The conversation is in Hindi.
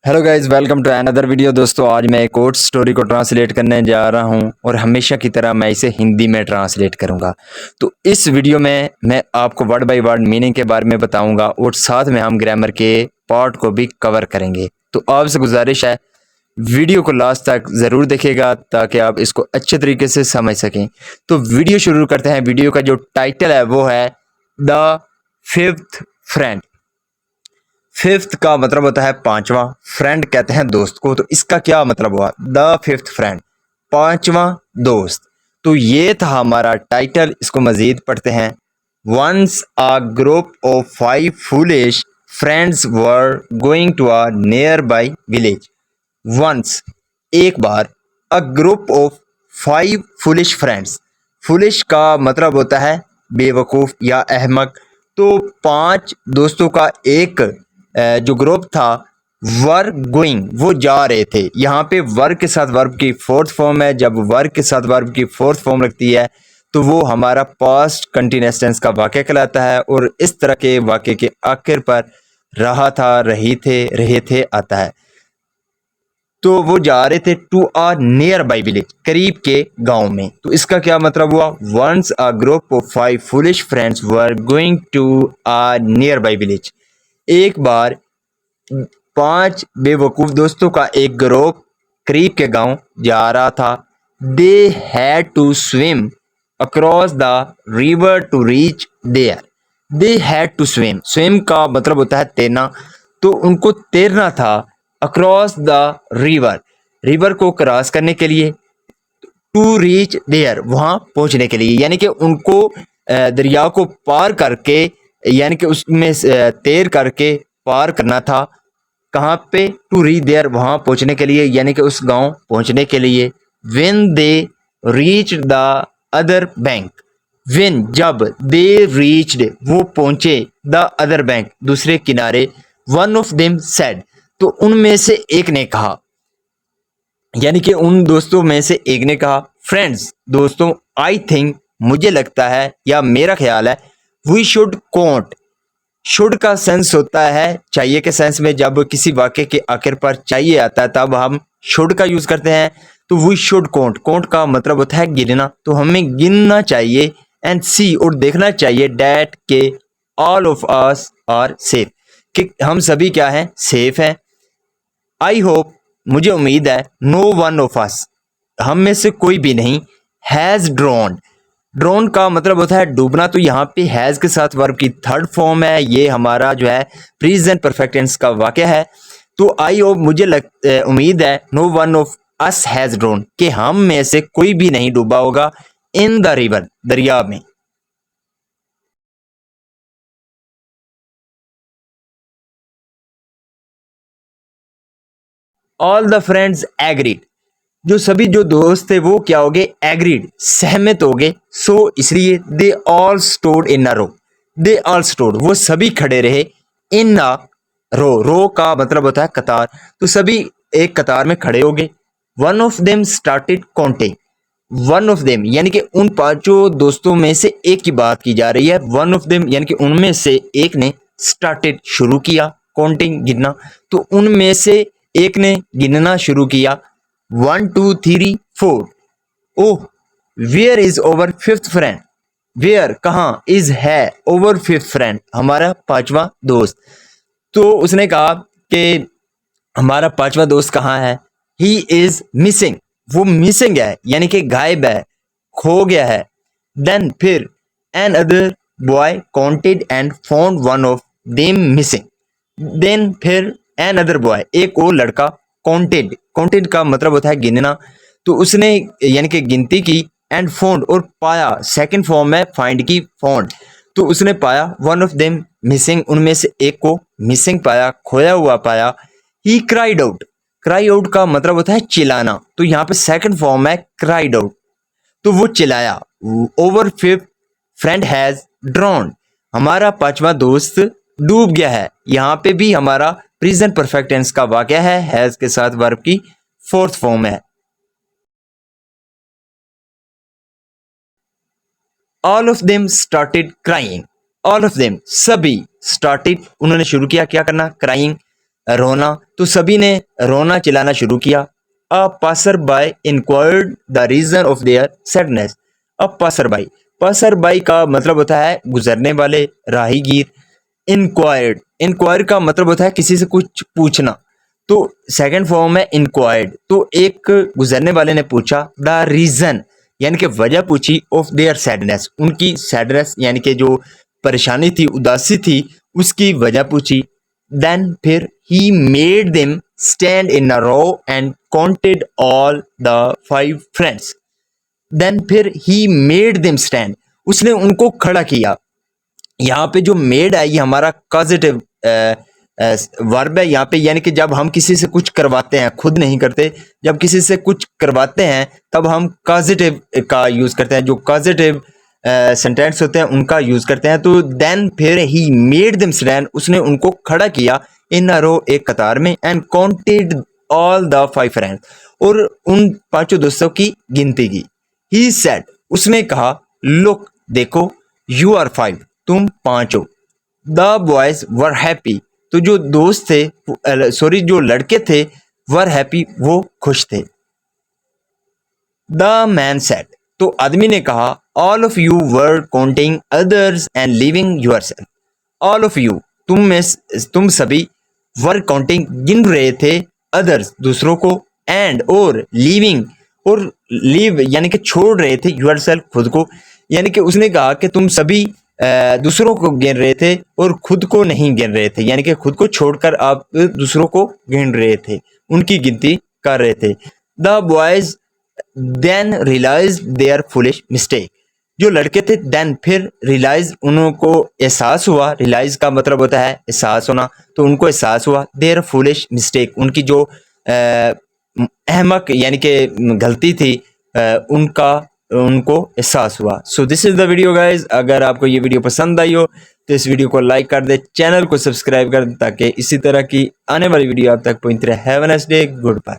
Hello guys, welcome to another video. दोस्तों, आज मैं एक और स्टोरी को ट्रांसलेट करने जा रहा हूं और हमेशा की तरह मैं इसे हिंदी में ट्रांसलेट करूंगा। तो इस वीडियो में मैं आपको वर्ड बाय वर्ड मीनिंग के बारे में बताऊंगा और साथ में हम ग्रामर के पार्ट को भी कवर करेंगे। तो आपसे गुजारिश है, वीडियो को लास्ट तक ज़रूर देखिएगा ताकि आप इसको अच्छे तरीके से समझ सकें। तो वीडियो शुरू करते हैं। वीडियो का जो टाइटल है वो है द फिफ्थ फ्रेंड। फिफ्थ का मतलब होता है पांचवा, फ्रेंड कहते हैं दोस्त को। तो इसका क्या मतलब हुआ? द फिफ्थ फ्रेंड, पांचवा दोस्त। तो ये था हमारा टाइटल। इसको मजीद पढ़ते हैं। Once a group of 5 foolish friends were going to a nearby village. Once एक बार, a group of 5 foolish friends. Foolish का मतलब होता है बेवकूफ़ या अहमक। तो 5 दोस्तों का एक जो ग्रुप था, वर गोइंग, वो जा रहे थे। यहाँ पे वर्ब के साथ वर्ब की फोर्थ फॉर्म है। जब वर्ब के साथ वर्ब की फोर्थ फॉर्म लगती है तो वो हमारा पास्ट कंटिन्यूअस टेंस का वाक्य कहलाता है। और इस तरह के वाक्य के आखिर पर रहा था, रही थे, रहे थे आता है। तो वो जा रहे थे to a nearby village, करीब के गांव में। तो इसका क्या मतलब हुआ? Once a group of 5 foolish friends were going to a nearby village. एक बार 5 बेवकूफ दोस्तों का एक ग्रुप करीब के गांव जा रहा था। They had to swim across the river to reach there. They had to swim, swim का मतलब होता है तैरना। तो उनको तैरना था अक्रॉस द रिवर, रिवर को क्रॉस करने के लिए, टू रीच देयर, वहां पहुंचने के लिए। यानी कि उनको दरिया को पार करके, यानी कि उसमें तैर करके पार करना था। कहाँ पे? टू रीच देयर, वहां पहुंचने के लिए, यानी कि उस गांव पहुंचने के लिए। When they reach the other bank, when जब, दे रीच्ड वो पहुंचे, द अदर बैंक दूसरे किनारे, वन ऑफ देम सेड तो उनमें से एक ने कहा, यानी कि उन दोस्तों में से एक ने कहा, फ्रेंड्स दोस्तों, आई थिंक मुझे लगता है या मेरा ख्याल है, वी शुड कोंट। शुड का सेंस होता है चाहिए के सेंस में। जब किसी वाक्य के आखिर पर चाहिए आता है तब हम शुड का यूज करते हैं। तो वी शुड कोंट, कोंट का मतलब होता है गिनना। तो हमें गिनना चाहिए एंड सी, और देखना चाहिए, डैट के all of us are safe, कि हम सभी क्या हैं? सेफ हैं। आई होप, मुझे उम्मीद है, नो वन ऑफ अस, हम में से कोई भी नहीं, हैज ड्रोन। ड्रोन का मतलब होता है डूबना। तो यहाँ पे हैज के साथ वर्ब की थर्ड फॉर्म है। ये हमारा जो है प्रेजेंट परफेक्ट टेंस का वाक्य है। तो आई होप, मुझे उम्मीद है, no one of us has drowned, कि हम में से कोई भी नहीं डूबा होगा, इन द रिवर, दरिया में। ऑल द फ्रेंड्स एग्रीड, जो सभी जो दोस्त थे वो क्या हो गए? एग्रीड, सहमत हो गए। सो इसलिए they all stood in a row, they all stood वो सभी खड़े रहे, इन अ रो, रो का मतलब होता है कतार। तो सभी एक कतार में खड़े हो गए। One of them started counting, one of them यानी कि उन 5 दोस्तों में से एक की बात की जा रही है। वन ऑफ देम यानी कि उनमें से एक ने स्टार्टेड शुरू किया, काउंटिंग गिनना। तो उनमें से एक ने गिनना शुरू किया, 1 2 3 4। Oh, where is our fifth friend, where कहाँ, इज है, ओवर फिफ्थ फ्रेंड हमारा पांचवा दोस्त। तो उसने कहा कि हमारा पांचवा दोस्त कहाँ है? ही इज मिसिंग, वो मिसिंग है यानी कि गायब है, खो गया है। देन फिर, another boy counted and found one of them missing. Then फिर, एन अदर बॉय एक और लड़का, काउंटेड, काउंटेड का मतलब होता है गिनना। तो उसने यानी कि गिनती की, एंड फाउंड और पाया, सेकंड फॉर्म है फाइंड की, फाउंड। तो उसने पाया, वन ऑफ देम मिसिंग, उनमें से एक को मिसिंग पाया, खोया हुआ पाया। He cried out, cry out का मतलब होता है चिल्लाना। तो यहाँ पे सेकंड फॉर्म है क्राइड आउट, तो वो चिल्लाया। Over fifth friend has drawn, हमारा पांचवा दोस्त डूब गया है। यहाँ पे भी हमारा प्रेजेंट परफेक्ट टेंस का वाक्य है, हैज के साथ वर्ब की फोर्थ फॉर्म है। All of them started crying, all of them सभी, स्टार्टेड उन्होंने शुरू किया क्या करना? क्राइंग। रोना, तो सभी ने रोना चिल्लाना शुरू किया। A passer by enquired the reason of their sadness. A passer by का मतलब होता है गुजरने वाले, राहीगीर। इंक्वायर का मतलब होता है किसी से कुछ पूछना, तो सेकंड फॉर्म है इंक्वायर्ड। तो एक गुजरने वाले ने पूछा द रीजन यानी कि वजह पूछी ऑफ देयर सैडनेस, उनकी सैडनेस यानी कि जो परेशानी थी, उदासी थी, उसकी वजह पूछी। देन फिर he made them stand in a row and counted all the 5 friends. Then फिर ही मेड देम स्टैंड, उसने उनको खड़ा किया। यहाँ पे जो मेड है ये हमारा कॉजेटिव वर्ब है यहाँ पे, यानी कि जब हम किसी से कुछ करवाते हैं, खुद नहीं करते, जब किसी से कुछ करवाते हैं तब हम कॉजेटिव का यूज करते हैं, जो कॉजेटिव सेंटेंस होते हैं उनका यूज करते हैं। तो देन फिर ही मेड देम स्टैंड, उसने उनको खड़ा किया इन अ रो, एक कतार में, and counted all the 5 friends, और उन 5 दोस्तों की गिनती की। ही सेड, उसने कहा, लुक देखो, यू आर 5, तुम 5 हो। द बॉयज वर हैप्पी, तो जो दोस्त थे, सॉरी जो लड़के थे, वर हैप्पी, वो खुश थे। द मैन सेड, तो आदमी ने कहा, all of you were counting others and living yourself. All of you, तुम सभी, वर काउंटिंग, गिन रहे थे, अदर्स, दूसरों को, एंड, और, लिविंग, और लिव यानी कि छोड़ रहे थे, योरसेल्फ, खुद को। यानी कि उसने कहा कि तुम सभी दूसरों को गिन रहे थे और खुद को नहीं गिन रहे थे, यानी कि खुद को छोड़कर आप दूसरों को गिन रहे थे, उनकी गिनती कर रहे थे। The boys then realize their foolish mistake, जो लड़के थे देन फिर रियलाइज, उनको एहसास हुआ, रियलाइज का मतलब होता है एहसास होना, तो उनको एहसास हुआ देयर फुलिश मिस्टेक, उनकी जो अहमक यानी कि गलती थी, उनका उनको एहसास हुआ। So this is the video guys, अगर आपको ये वीडियो पसंद आई हो तो इस वीडियो को लाइक कर दे, चैनल को सब्सक्राइब कर दे, ताकि इसी तरह की आने वाली वीडियो आप तक पहुंचती रहे। Have a nice day, good bye.